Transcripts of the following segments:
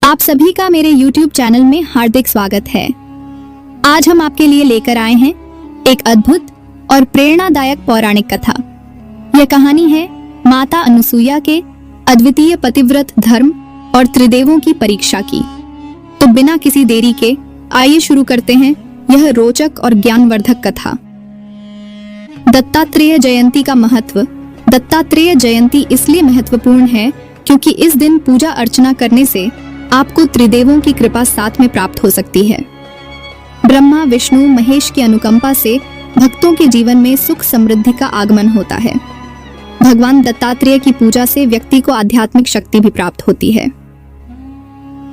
आप सभी का मेरे YouTube चैनल में हार्दिक स्वागत है। आज हम आपके लिए लेकर आए हैं एक अद्भुत और प्रेरणादायक पौराणिक कथा। यह कहानी है माता अनुसुईया के अद्वितीय पतिव्रत धर्म और त्रिदेवों की परीक्षा की। तो बिना किसी देरी के आइए शुरू करते हैं यह रोचक और ज्ञानवर्धक कथा। दत्तात्रेय जयंती का महत्व। दत्तात्रेय जयंती इसलिए महत्वपूर्ण है क्योंकि इस दिन पूजा अर्चना करने से आपको त्रिदेवों की कृपा साथ में प्राप्त हो सकती है। ब्रह्मा, विष्णु, महेश की अनुकंपा से भक्तों के जीवन में सुख समृद्धि का आगमन होता है। भगवान दत्तात्रेय की पूजा से व्यक्ति को आध्यात्मिक शक्ति भी प्राप्त होती है।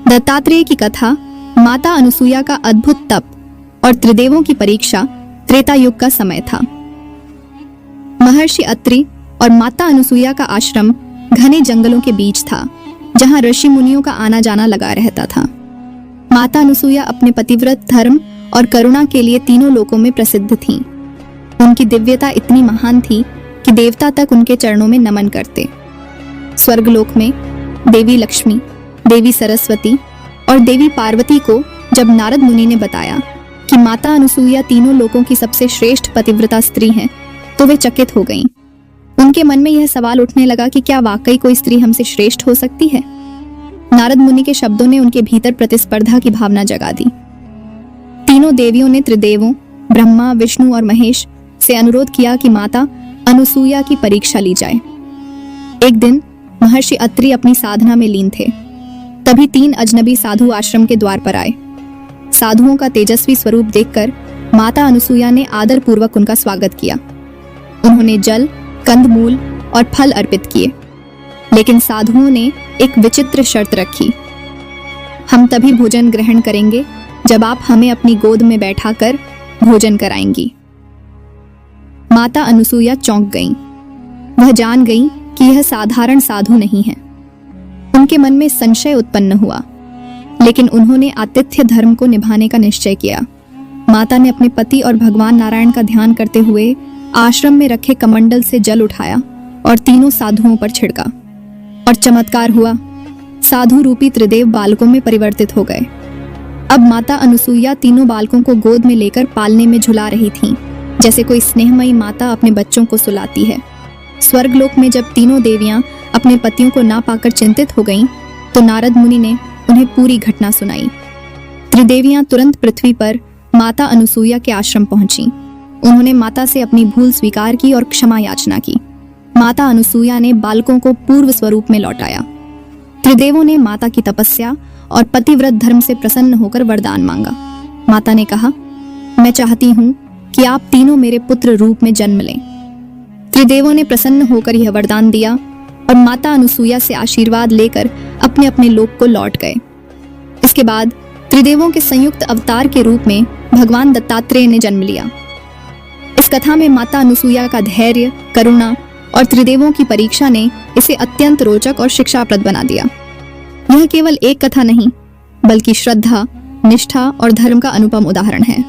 दत्तात्रेय की कथा माता अनुसुईया का अद्भुत तप और त्रिदेवों की परीक्षा त्रेता युग का समय था। महर्षि अत्रि और माता अनुसुईया का आश्रम घने जंगलों के बीच था, जहां ऋषि मुनियों का आना जाना लगा रहता था। माता अनुसुईया अपने पतिव्रत धर्म और करुणा के लिए तीनों लोकों में प्रसिद्ध थीं। उनकी दिव्यता इतनी महान थी कि देवता तक उनके चरणों में नमन करते। स्वर्गलोक में देवी लक्ष्मी, देवी सरस्वती और देवी पार्वती को जब नारद मुनि ने बताया कि माता अनुसुईया तीनों लोकों की सबसे श्रेष्ठ पतिव्रता स्त्री हैं, तो वे चकित हो गईं। उनके मन में यह सवाल उठने लगा कि क्या वाकई कोई स्त्री हमसे श्रेष्ठ हो सकती है। नारद मुनि के शब्दों ने उनके भीतर प्रतिस्पर्धा की भावना जगा दी। तीनों देवियों ने त्रिदेवों ब्रह्मा, विष्णु और महेश से अनुरोध किया कि माता अनुसुईया की परीक्षा ली जाए। एक दिन महर्षि अत्रि अपनी साधना में लीन थे। तभी 3 अजनबी साधु आश्रम के द्वार पर आए। साधुओं का तेजस्वी स्वरूप देखकर माता अनुसुईया ने आदर पूर्वक उनका स्वागत किया। उन्होंने जल, कंदमूल और फल अर्पित किए, लेकिन साधुओं ने एक विचित्र शर्त रखी। हम तभी भोजन ग्रहण करेंगे जब आप हमें अपनी गोद में बैठाकर भोजन कराएंगी। माता अनुसुईया चौंक गईं। वह जान गईं कि यह साधारण साधु नहीं है। उनके मन में संशय उत्पन्न हुआ, लेकिन उन्होंने आतिथ्य धर्म को निभाने का निश्चय किया। माता ने अपने पति और भगवान नारायण का ध्यान करते हुए आश्रम में रखे कमंडल से जल उठाया और तीनों साधुओं पर छिड़का, और चमत्कार हुआ। साधु रूपी त्रिदेव बालकों में परिवर्तित हो गए। अब माता अनुसुईया तीनों बालकों को गोद में लेकर पालने में झुला रही थीं, जैसे कोई स्नेहमयी माता अपने बच्चों को सुलाती है। स्वर्गलोक में जब तीनों देवियां अपने पतियों को ना पाकर चिंतित हो गईं, तो नारद मुनि ने उन्हें पूरी घटना सुनाई। त्रिदेवियां तुरंत पृथ्वी पर माता अनुसुईया के आश्रम पहुंची। उन्होंने माता से अपनी भूल स्वीकार की और क्षमा याचना की। माता अनुसुईया ने बालकों को पूर्व स्वरूप में लौटाया। त्रिदेवों ने माता की तपस्या और पतिव्रत धर्म से प्रसन्न होकर वरदान मांगा। माता ने कहा, मैं चाहती हूँ कि आप तीनों मेरे पुत्र रूप में जन्म लें। त्रिदेवों ने प्रसन्न होकर यह वरदान दिया और माता अनुसुईया से आशीर्वाद लेकर अपने अपने लोक को लौट गए। इसके बाद त्रिदेवों के संयुक्त अवतार के रूप में भगवान दत्तात्रेय ने जन्म लिया। इस कथा में माता अनुसुईया का धैर्य, करुणा और त्रिदेवों की परीक्षा ने इसे अत्यंत रोचक और शिक्षाप्रद बना दिया। यह केवल एक कथा नहीं, बल्कि श्रद्धा, निष्ठा और धर्म का अनुपम उदाहरण है।